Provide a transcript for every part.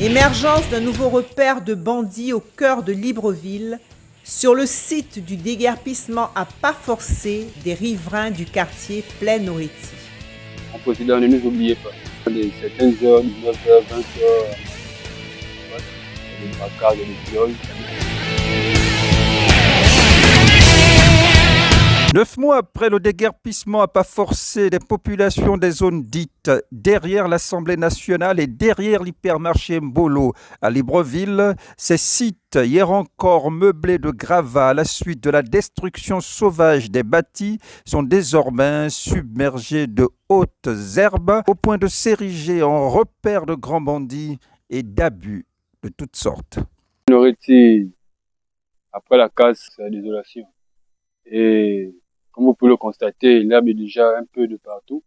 Émergence d'un nouveau repère de bandits au cœur de Libreville, sur le site du déguerpissement à pas forcés des riverains du quartier Plaine-Oretti. Mon président, ne nous oubliez pas. Certaines heures, 19h, 20h, des braquages, des viols. 9 mois après le déguerpissement à pas forcé des populations des zones dites derrière l'Assemblée nationale et derrière l'hypermarché Mbolo à Libreville, ces sites, hier encore meublés de gravats à la suite de la destruction sauvage des bâtis, sont désormais submergés de hautes herbes au point de s'ériger en repères de grands bandits et d'abus de toutes sortes. On aurait été, après la casse, c'est la désolation. Et comme vous pouvez le constater, l'herbe est déjà un peu de partout.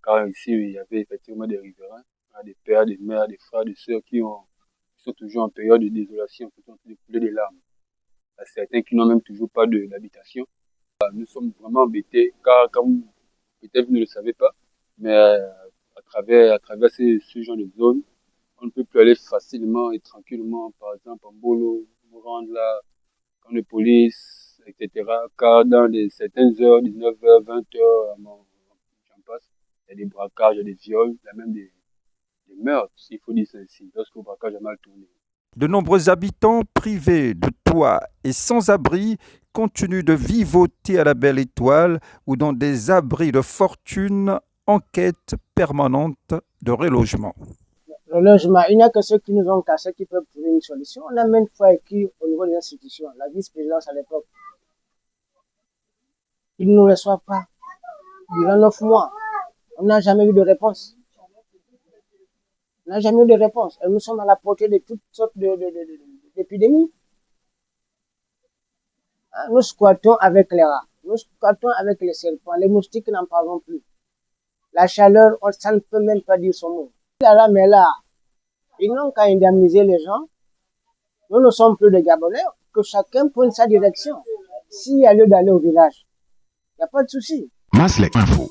Car ici, il y avait effectivement des riverains, des pères, des mères, des frères, des sœurs qui sont toujours en période de désolation, qui sont en train de couler des larmes. Il y a certains qui n'ont même toujours pas d'habitation. Nous sommes vraiment embêtés, car comme peut-être vous ne le savez pas, mais à travers ce genre de zone, on ne peut plus aller facilement et tranquillement, par exemple en Mbolo, nous rendre là, camp de police, etc. Car dans certaines heures, 19h, 20h, j'en passe, il y a des braquages, il y a des viols, il y a même des meurtres, s'il faut dire ça ainsi, lorsque le braquage a mal tourné. De nombreux habitants privés de toit et sans abri continuent de vivoter à la Belle Étoile ou dans des abris de fortune en quête permanente de relogement. Le logement, il n'y a que ceux qui nous ont cassés qui peuvent trouver une solution. On a même fois écrit au niveau des institutions, la vice-présidence à l'époque. Ils ne nous reçoivent pas. Durant 9 mois, on n'a jamais eu de réponse. On n'a jamais eu de réponse. Et nous sommes à la portée de toutes sortes d'épidémies. Nous squattons avec les rats. Nous squattons avec les serpents. Les moustiques n'en parlons plus. La chaleur, ça ne peut même pas dire son mot. La rame est là. Ils n'ont qu'à indemniser les gens. Nous ne sommes plus des Gabonais, que chacun prenne sa direction. S'il y a lieu d'aller au village, il n'y a pas de souci. Maslek Info.